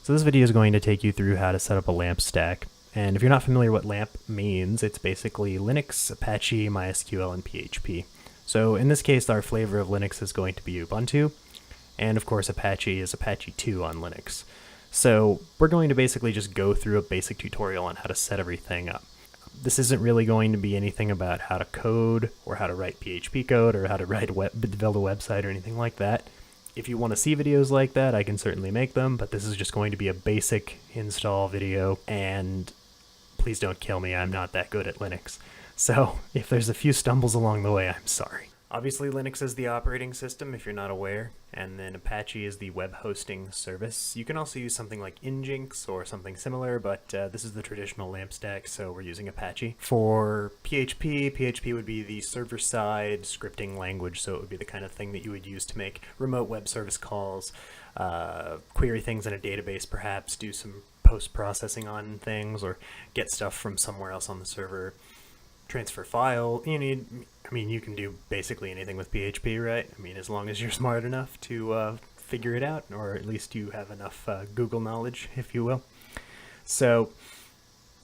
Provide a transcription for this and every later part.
So this video is going to take you through how to set up a LAMP stack. And if you're not familiar what LAMP means, it's basically Linux, Apache, MySQL, and PHP. So in this case, our flavor of Linux is going to be Ubuntu, and of course Apache is Apache 2 on Linux. So we're going to basically just go through a basic tutorial on how to set everything up. This isn't really going to be anything about how to code, or how to write PHP code, or how to build a website, or anything like that. If you want to see videos like that, I can certainly make them, but this is just going to be a basic install video, and please don't kill me, I'm not that good at Linux. So if there's a few stumbles along the way, I'm sorry. Obviously, Linux is the operating system, if you're not aware, and then Apache is the web hosting service. You can also use something like Nginx or something similar, but this is the traditional LAMP stack, so we're using Apache. For PHP would be the server-side scripting language, so it would be the kind of thing that you would use to make remote web service calls, query things in a database perhaps, do some post-processing on things, or get stuff from somewhere else on the server, transfer file. You can do basically anything with PHP, right? I mean, as long as you're smart enough to figure it out, or at least you have enough Google knowledge, if you will. So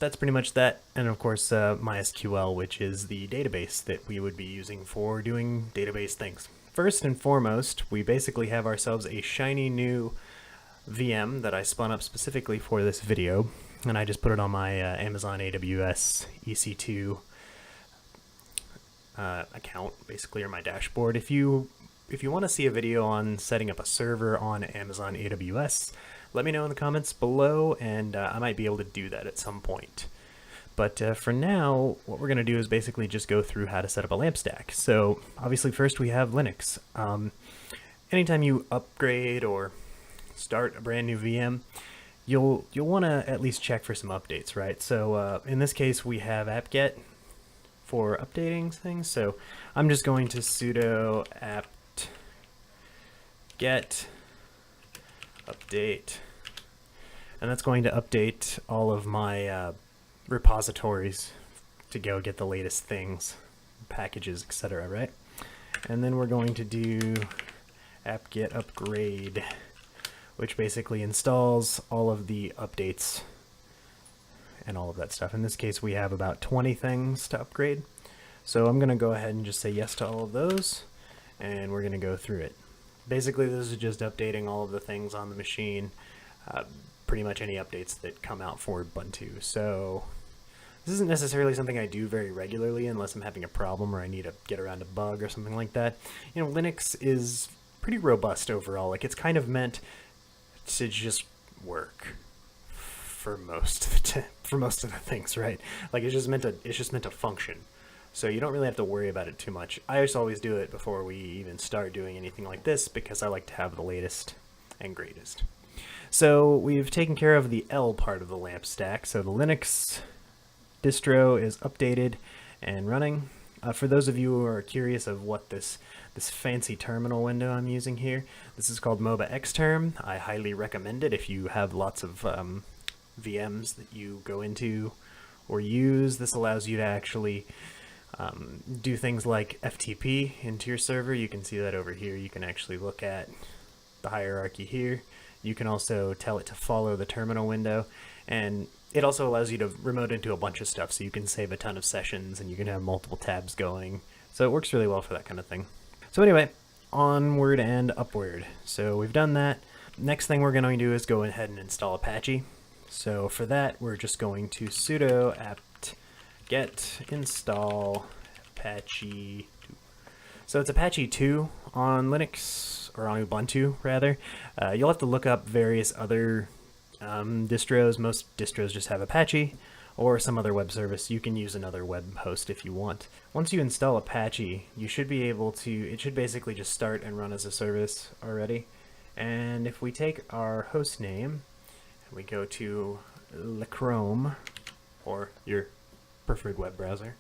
that's pretty much that. And of course, MySQL, which is the database that we would be using for doing database things. First and foremost, we basically have ourselves a shiny new VM that I spun up specifically for this video, and I just put it on my Amazon AWS EC2 account, basically, or my dashboard. If you want to see a video on setting up a server on Amazon AWS, let me know in the comments below, and I might be able to do that at some point. But for now, what we're going to do is basically just go through how to set up a LAMP stack. So obviously first we have Linux. Anytime you upgrade or start a brand new VM, you'll want to at least check for some updates, right? So in this case we have apt-get for updating things, so I'm just going to sudo apt-get update, and that's going to update all of my repositories to go get the latest things, packages, etc., right? And then we're going to do apt-get upgrade, which basically installs all of the updates and all of that stuff. In this case, we have about 20 things to upgrade. So I'm going to go ahead and just say yes to all of those, and we're going to go through it. Basically, this is just updating all of the things on the machine, pretty much any updates that come out for Ubuntu. So this isn't necessarily something I do very regularly unless I'm having a problem or I need to get around a bug or something like that. You know, Linux is pretty robust overall. Like, it's kind of meant to just work for most of the things, right? Like, it's just meant to function. So you don't really have to worry about it too much. I just always do it before we even start doing anything like this because I like to have the latest and greatest. So we've taken care of the L part of the LAMP stack. So the Linux distro is updated and running. For those of you who are curious of what this fancy terminal window I'm using here, this is called MOBA Xterm. I highly recommend it if you have lots of VMs that you go into or use. This allows you to actually do things like FTP into your server. You can see that over here. You can actually look at the hierarchy here. You can also tell it to follow the terminal window, and it also allows you to remote into a bunch of stuff, so you can save a ton of sessions and you can have multiple tabs going. So it works really well for that kind of thing. So anyway, onward and upward. So we've done that. Next thing we're going to do is go ahead and install Apache. So for that, we're just going to sudo apt-get install Apache 2. So it's Apache 2 on Linux, or on Ubuntu rather. You'll have to look up various other distros. Most distros just have Apache or some other web service. You can use another web host if you want. Once you install Apache, you should be able to, it should basically just start and run as a service already. And if we take our host name, we go to Le Chrome, or your preferred web browser,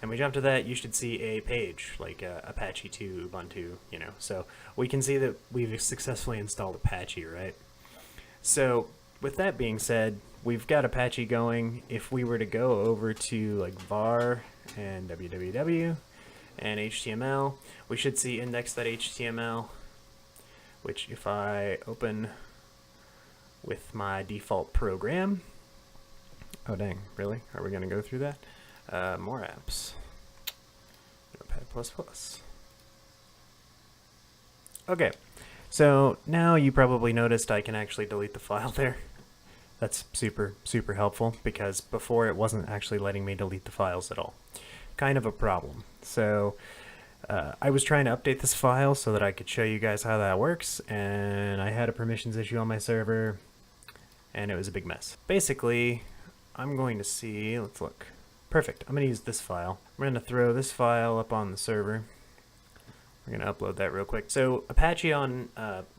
and we jump to that, you should see a page like Apache 2, Ubuntu, So we can see that we've successfully installed Apache, right? So with that being said, we've got Apache going. If we were to go over to like var and www and HTML, we should see index.html, which if I open with my default program. Oh dang, really? Are we gonna go through that? More apps. Notepad++. Okay, so now you probably noticed I can actually delete the file there. That's super, super helpful because before it wasn't actually letting me delete the files at all. Kind of a problem. So I was trying to update this file so that I could show you guys how that works, and I had a permissions issue on my server, and it was a big mess. Basically, I'm going to see, let's look. Perfect, I'm going to use this file. We're going to throw this file up on the server. We're going to upload that real quick. So Apache on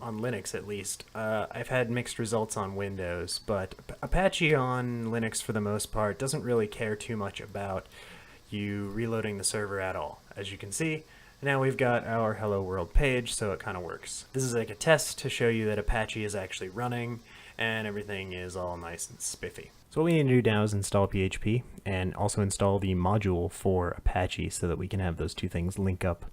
Linux, at least, I've had mixed results on Windows, but Apache on Linux, for the most part, doesn't really care too much about you reloading the server at all. As you can see, now we've got our Hello World page, so it kind of works. This is like a test to show you that Apache is actually running, and everything is all nice and spiffy. So what we need to do now is install PHP, and also install the module for Apache so that we can have those two things link up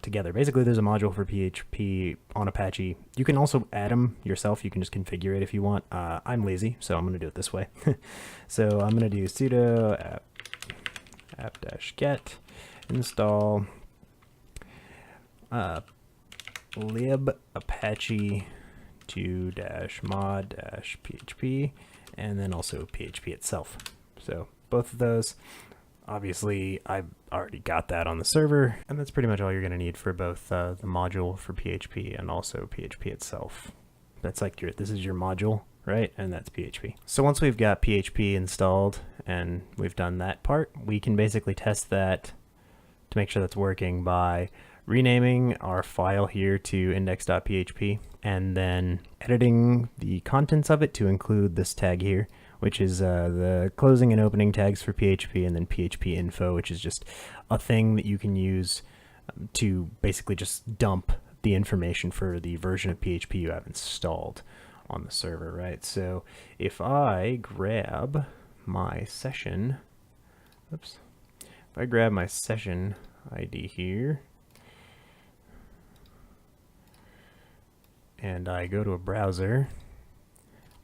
together. Basically, there's a module for PHP on Apache. You can also add them yourself. You can just configure it if you want. I'm lazy, so I'm going to do it this way. So I'm going to do sudo app-get install lib apache 2-mod-php, and then also PHP itself. So both of those. Obviously, I've already got that on the server, and that's pretty much all you're going to need for both the module for PHP and also PHP itself. That's like this is your module, right? And that's PHP. So once we've got PHP installed and we've done that part, we can basically test that to make sure that's working by renaming our file here to index.php and then editing the contents of it to include this tag here, which is the closing and opening tags for PHP, and then PHP info, which is just a thing that you can use to basically just dump the information for the version of PHP you have installed on the server, right? So if I grab my session, oops, if I grab my session ID here, and I go to a browser,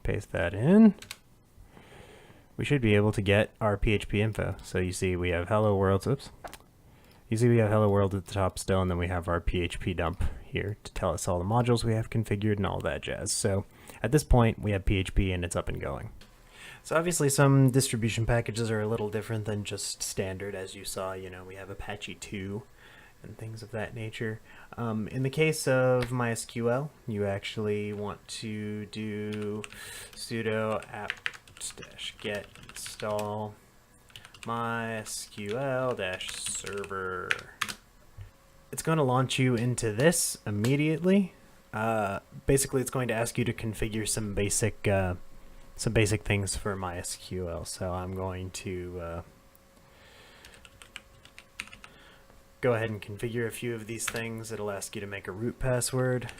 paste that in, we should be able to get our PHP info. So you see we have hello world, oops. You see we have hello world at the top still, and then we have our PHP dump here to tell us all the modules we have configured and all that jazz. So at this point we have PHP and it's up and going. So obviously some distribution packages are a little different than just standard, as you saw. You know, we have Apache 2 and things of that nature. In the case of MySQL, you actually want to do sudo apt-get install mysql-server. It's going to launch you into this immediately. Basically, it's going to ask you to configure some basic things for MySQL. So I'm going to go ahead and configure a few of these things. It'll ask you to make a root password,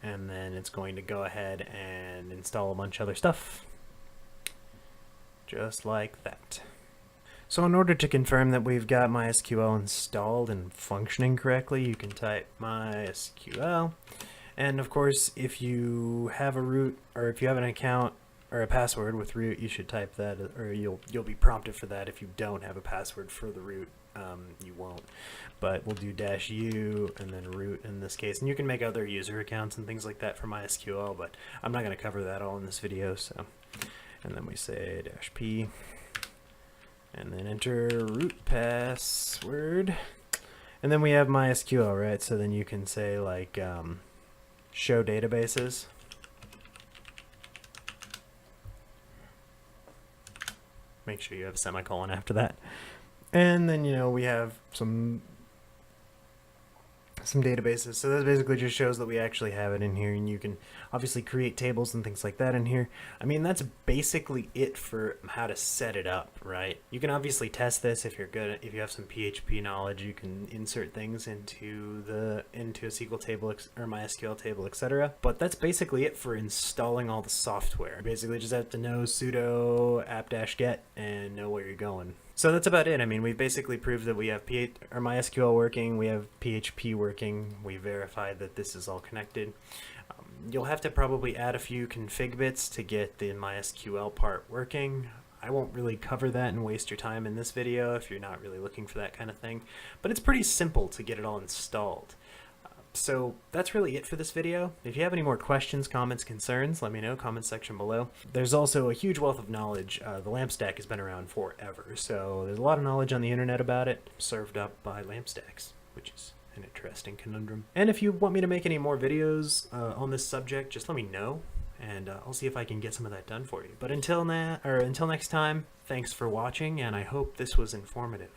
and then it's going to go ahead and install a bunch of other stuff, just like that. So in order to confirm that we've got MySQL installed and functioning correctly, you can type MySQL, and of course if you have a root, or if you have an account or a password with root, you should type that, or you'll be prompted for that. If you don't have a password for the root, you won't. But we'll do -u and then root in this case, and you can make other user accounts and things like that for MySQL, but I'm not going to cover that all in this video. So, and then we say -p, and then enter root password, and then we have MySQL, right? So then you can say like show databases. Make sure you have a semicolon after that. And then, you know, we have some databases. So that basically just shows that we actually have it in here, and you can obviously create tables and things like that in here. I mean, that's basically it for how to set it up, right? You can obviously test this if you're good, if you have some PHP knowledge. You can insert things into a SQL table or MySQL table, etc. But that's basically it for installing all the software. You basically just have to know sudo apt-get and know where you're going. So that's about it. I mean, we've basically proved that we have our MySQL working, we have PHP working, we verified that this is all connected. You'll have to probably add a few config bits to get the MySQL part working. I won't really cover that and waste your time in this video if you're not really looking for that kind of thing, but it's pretty simple to get it all installed. So that's really it for this video. If you have any more questions, comments, concerns, let me know, comment section below. There's also a huge wealth of knowledge. The LAMP stack has been around forever, so there's a lot of knowledge on the internet about it, served up by LAMP stacks, which is an interesting conundrum. And if you want me to make any more videos on this subject, just let me know, and I'll see if I can get some of that done for you. But until next time, thanks for watching, and I hope this was informative.